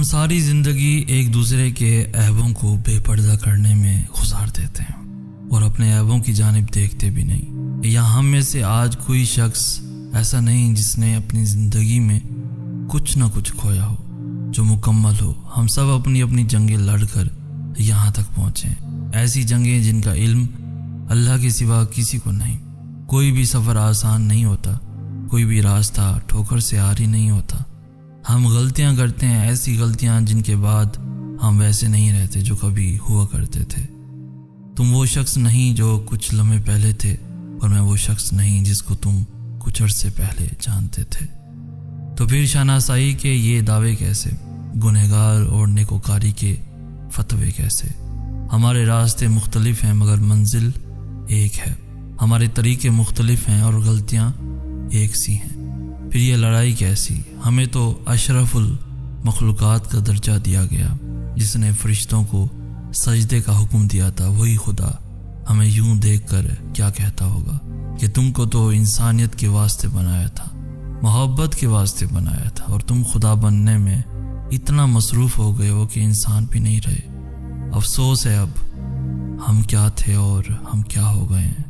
ساری زندگی ایک دوسرے کے عیبوں کو بے پردہ کرنے میں گزار دیتے ہیں اور اپنے عیبوں کی جانب دیکھتے بھی نہیں۔ یا ہم میں سے آج کوئی شخص ایسا نہیں جس نے اپنی زندگی میں کچھ نہ کچھ کھویا ہو جو مکمل ہو۔ ہم سب اپنی اپنی جنگیں لڑ کر یہاں تک پہنچے ہیں، ایسی جنگیں جن کا علم اللہ کے سوا کسی کو نہیں۔ کوئی بھی سفر آسان نہیں ہوتا، کوئی بھی راستہ ٹھوکر سے عاری نہیں ہوتا۔ ہم غلطیاں کرتے ہیں، ایسی غلطیاں جن کے بعد ہم ویسے نہیں رہتے جو کبھی ہوا کرتے تھے۔ تم وہ شخص نہیں جو کچھ لمحے پہلے تھے، اور میں وہ شخص نہیں جس کو تم کچھ عرصے پہلے جانتے تھے۔ تو پھر شناسائی کے یہ دعوے کیسے، گنہگار اور نیکوکاری کے فتوے کیسے؟ ہمارے راستے مختلف ہیں مگر منزل ایک ہے، ہمارے طریقے مختلف ہیں اور غلطیاں ایک سی ہیں۔ پھر یہ لڑائی کیسی؟ ہمیں تو اشرف المخلوقات کا درجہ دیا گیا، جس نے فرشتوں کو سجدے کا حکم دیا تھا۔ وہی خدا ہمیں یوں دیکھ کر کیا کہتا ہوگا کہ تم کو تو انسانیت کے واسطے بنایا تھا، محبت کے واسطے بنایا تھا، اور تم خدا بننے میں اتنا مصروف ہو گئے ہو کہ انسان بھی نہیں رہے۔ افسوس ہے اب ہم کیا تھے اور ہم کیا ہو گئے ہیں۔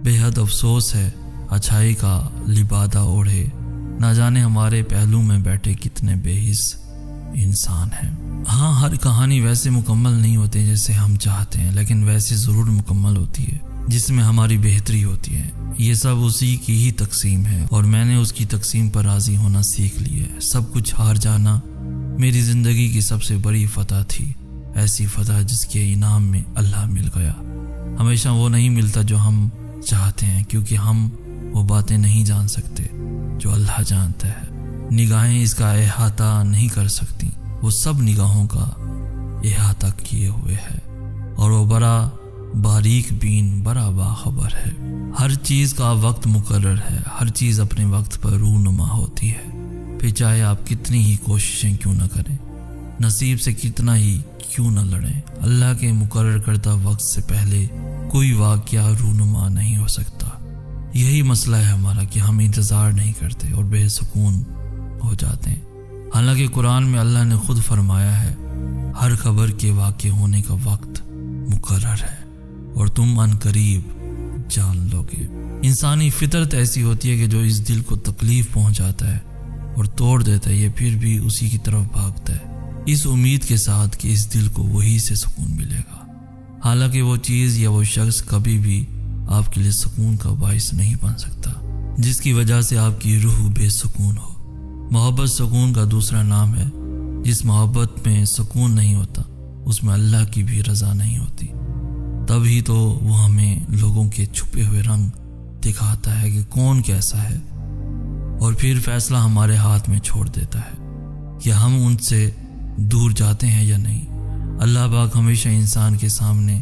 بے حد افسوس ہے اچھائی کا لبادہ اوڑھے، نہ جانے ہمارے پہلو میں بیٹھے کتنے بے حس انسان ہیں۔ ہاں، ہر کہانی ویسے مکمل نہیں ہوتی جیسے ہم چاہتے ہیں، لیکن ویسے ضرور مکمل ہوتی ہے جس میں ہماری بہتری ہوتی ہے۔ یہ سب اسی کی ہی تقسیم ہے اور میں نے اس کی تقسیم پر راضی ہونا سیکھ لیا ہے۔ سب کچھ ہار جانا میری زندگی کی سب سے بڑی فتح تھی، ایسی فتح جس کے انعام میں اللہ مل گیا۔ ہمیشہ وہ نہیں ملتا جو ہم چاہتے ہیں، کیونکہ ہم وہ باتیں نہیں جان سکتے جو اللہ جانتا ہے۔ نگاہیں اس کا احاطہ نہیں کر سکتی، وہ سب نگاہوں کا احاطہ کیے ہوئے ہے، اور وہ بڑا باریک بین، بڑا باخبر ہے۔ ہر چیز کا وقت مقرر ہے، ہر چیز اپنے وقت پر رونما ہوتی ہے۔ پھر چاہے آپ کتنی ہی کوششیں کیوں نہ کریں، نصیب سے کتنا ہی کیوں نہ لڑیں، اللہ کے مقرر کردہ وقت سے پہلے کوئی واقعہ رونما نہیں ہو سکتا۔ یہی مسئلہ ہے ہمارا کہ ہم انتظار نہیں کرتے اور بے سکون ہو جاتے ہیں، حالانکہ قرآن میں اللہ نے خود فرمایا ہے ہر خبر کے واقع ہونے کا وقت مقرر ہے اور تم ان قریب جان لو گے۔ انسانی فطرت ایسی ہوتی ہے کہ جو اس دل کو تکلیف پہنچاتا ہے اور توڑ دیتا ہے، یہ پھر بھی اسی کی طرف بھاگتا ہے، اس امید کے ساتھ کہ اس دل کو وہی سے سکون ملے گا، حالانکہ وہ چیز یا وہ شخص کبھی بھی آپ کے لیے سکون کا باعث نہیں بن سکتا، جس کی وجہ سے آپ کی روح بے سکون ہو۔ محبت سکون کا دوسرا نام ہے۔ جس محبت میں سکون نہیں ہوتا اس میں اللہ کی بھی رضا نہیں ہوتی، تب ہی تو وہ ہمیں لوگوں کے چھپے ہوئے رنگ دکھاتا ہے کہ کون کیسا ہے، اور پھر فیصلہ ہمارے ہاتھ میں چھوڑ دیتا ہے کہ ہم ان سے دور جاتے ہیں یا نہیں۔ اللہ پاک ہمیشہ انسان کے سامنے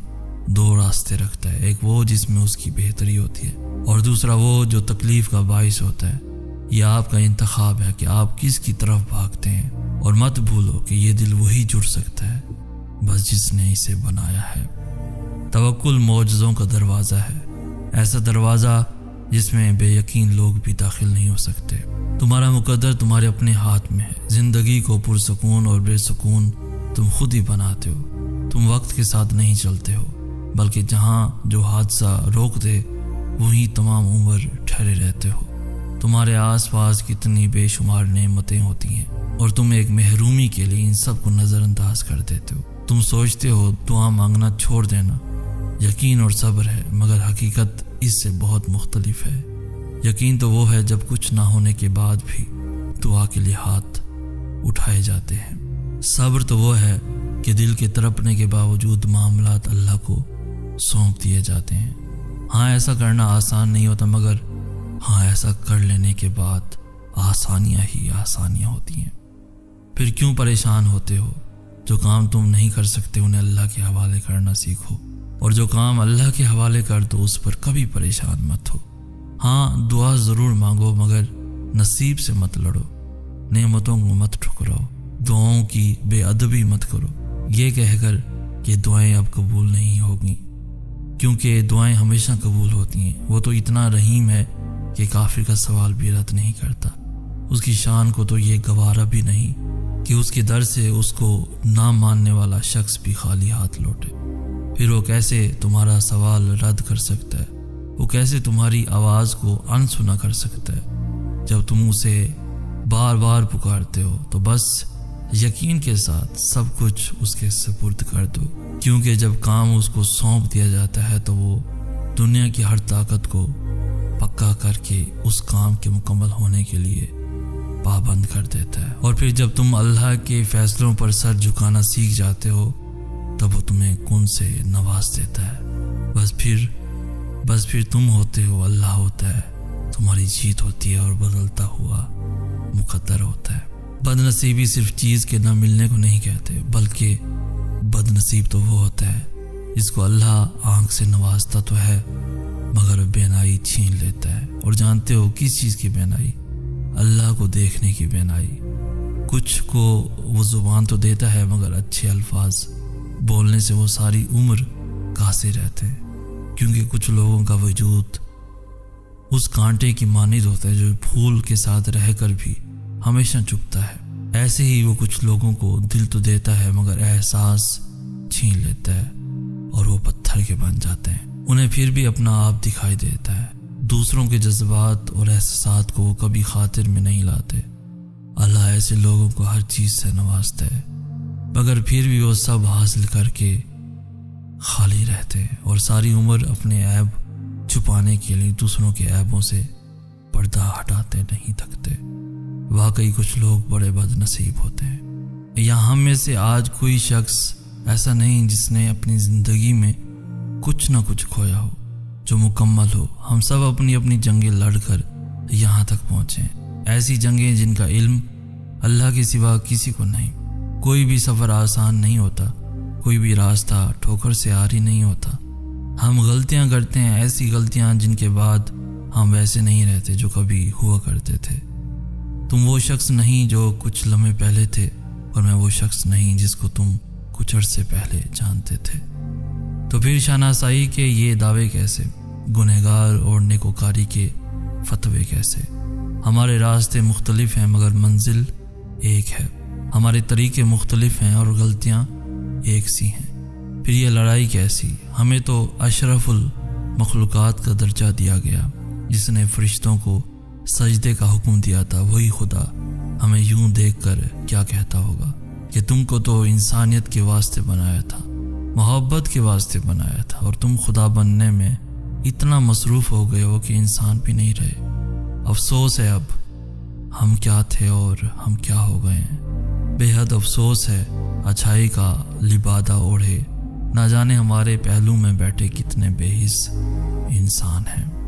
دو راستے رکھتا ہے، ایک وہ جس میں اس کی بہتری ہوتی ہے، اور دوسرا وہ جو تکلیف کا باعث ہوتا ہے۔ یہ آپ کا انتخاب ہے کہ آپ کس کی طرف بھاگتے ہیں، اور مت بھولو کہ یہ دل وہی جڑ سکتا ہے بس جس نے اسے بنایا ہے۔ توکل معجزوں کا دروازہ ہے، ایسا دروازہ جس میں بے یقین لوگ بھی داخل نہیں ہو سکتے۔ تمہارا مقدر تمہارے اپنے ہاتھ میں ہے، زندگی کو پرسکون اور بے سکون تم خود ہی بناتے ہو۔ تم وقت کے ساتھ نہیں چلتے ہو، بلکہ جہاں جو حادثہ روک دے وہیں تمام عمر ٹھہرے رہتے ہو۔ تمہارے آس پاس کتنی بے شمار نعمتیں ہوتی ہیں اور تم ایک محرومی کے لیے ان سب کو نظر انداز کر دیتے ہو۔ تم سوچتے ہو دعا مانگنا چھوڑ دینا یقین اور صبر ہے، مگر حقیقت اس سے بہت مختلف ہے۔ یقین تو وہ ہے جب کچھ نہ ہونے کے بعد بھی دعا کے لیے ہاتھ اٹھائے جاتے ہیں۔ صبر تو وہ ہے کہ دل کے تڑپنے کے باوجود معاملات اللہ کو سونپ دیے جاتے ہیں۔ ہاں، ایسا کرنا آسان نہیں ہوتا، مگر ہاں، ایسا کر لینے کے بعد آسانیاں ہی آسانیاں ہوتی ہیں۔ پھر کیوں پریشان ہوتے ہو؟ جو کام تم نہیں کر سکتے انہیں اللہ کے حوالے کرنا سیکھو، اور جو کام اللہ کے حوالے کر دو اس پر کبھی پریشان مت ہو۔ ہاں، دعا ضرور مانگو، مگر نصیب سے مت لڑو، نعمتوں کو مت ٹھکراؤ، دعاؤں کی بے ادبی مت کرو یہ کہہ کر کہ دعائیں اب قبول نہیں ہوگی، کیونکہ دعائیں ہمیشہ قبول ہوتی ہیں۔ وہ تو اتنا رحیم ہے کہ کافر کا سوال بھی رد نہیں کرتا، اس کی شان کو تو یہ گوارا بھی نہیں کہ اس کے در سے اس کو نہ ماننے والا شخص بھی خالی ہاتھ لوٹے؟ پھر وہ کیسے تمہارا سوال رد کر سکتا ہے؟ وہ کیسے تمہاری آواز کو انسنا کر سکتا ہے؟ جب تم اسے بار بار پکارتے ہو تو بس یقین کے ساتھ سب کچھ اس کے سپرد کر دو، کیونکہ جب کام اس کو سونپ دیا جاتا ہے تو وہ دنیا کی ہر طاقت کو پکا کر کے اس کام کے مکمل ہونے کے لیے پابند کر دیتا ہے۔ اور پھر جب تم اللہ کے فیصلوں پر سر جھکانا سیکھ جاتے ہو تب وہ تمہیں کن سے نواز دیتا ہے۔ بس پھر تم ہوتے ہو، اللہ ہوتا ہے، تمہاری جیت ہوتی ہے اور بدلتا ہوا مقدر ہوتا ہے۔ بد نصیبی صرف چیز کے نہ ملنے کو نہیں کہتے، بلکہ بد نصیب تو وہ ہوتا ہے جس کو اللہ آنکھ سے نوازتا تو ہے مگر بینائی چھین لیتا ہے۔ اور جانتے ہو کس چیز کی بینائی؟ اللہ کو دیکھنے کی بینائی۔ کچھ کو وہ زبان تو دیتا ہے مگر اچھے الفاظ بولنے سے وہ ساری عمر قاصر رہتے ہیں، کیونکہ کچھ لوگوں کا وجود اس کانٹے کی مانند ہوتا ہے جو پھول کے ساتھ رہ کر بھی ہمیشہ چپتا ہے۔ ایسے ہی وہ کچھ لوگوں کو دل تو دیتا ہے مگر احساس چھین لیتا ہے اور وہ پتھر کے بن جاتے ہیں۔ انہیں پھر بھی اپنا آپ دکھائی دیتا ہے، دوسروں کے جذبات اور احساسات کو وہ کبھی خاطر میں نہیں لاتے۔ اللہ ایسے لوگوں کو ہر چیز سے نوازتا ہے مگر پھر بھی وہ سب حاصل کر کے خالی رہتے ہیں اور ساری عمر اپنے عیب چھپانے کے لیے دوسروں کے عیبوں سے پردہ ہٹاتے نہیں تھکتے۔ واقعی کچھ لوگ بڑے بد نصیب ہوتے ہیں۔ یا ہم میں سے آج کوئی شخص ایسا نہیں جس نے اپنی زندگی میں کچھ نہ کچھ کھویا ہو جو مکمل ہو۔ ہم سب اپنی اپنی جنگیں لڑ کر یہاں تک پہنچے ہیں، ایسی جنگیں جن کا علم اللہ کے سوا کسی کو نہیں۔ کوئی بھی سفر آسان نہیں ہوتا، کوئی بھی راستہ ٹھوکر سے عاری نہیں ہوتا۔ ہم غلطیاں کرتے ہیں، ایسی غلطیاں جن کے بعد ہم ویسے نہیں رہتے جو کبھی ہوا کرتے تھے۔ تم وہ شخص نہیں جو کچھ لمحے پہلے تھے اور میں وہ شخص نہیں جس کو تم کچھ عرصے پہلے جانتے تھے۔ تو پھر شناسائی کے یہ دعوے کیسے؟ گنہگار اور نیکوکاری کے فتوے کیسے؟ ہمارے راستے مختلف ہیں مگر منزل ایک ہے، ہمارے طریقے مختلف ہیں اور غلطیاں ایک سی ہیں۔ پھر یہ لڑائی کیسی؟ ہمیں تو اشرف المخلوقات کا درجہ دیا گیا، جس نے فرشتوں کو سجدے کا حکم دیا تھا، وہی خدا ہمیں یوں دیکھ کر کیا کہتا ہوگا کہ تم کو تو انسانیت کے واسطے بنایا تھا، محبت کے واسطے بنایا تھا، اور تم خدا بننے میں اتنا مصروف ہو گئے ہو کہ انسان بھی نہیں رہے۔ افسوس ہے اب ہم کیا تھے اور ہم کیا ہو گئے ہیں۔ بے حد افسوس ہے اچھائی کا لبادہ اوڑھے، نہ جانے ہمارے پہلو میں بیٹھے کتنے بے حس انسان ہیں۔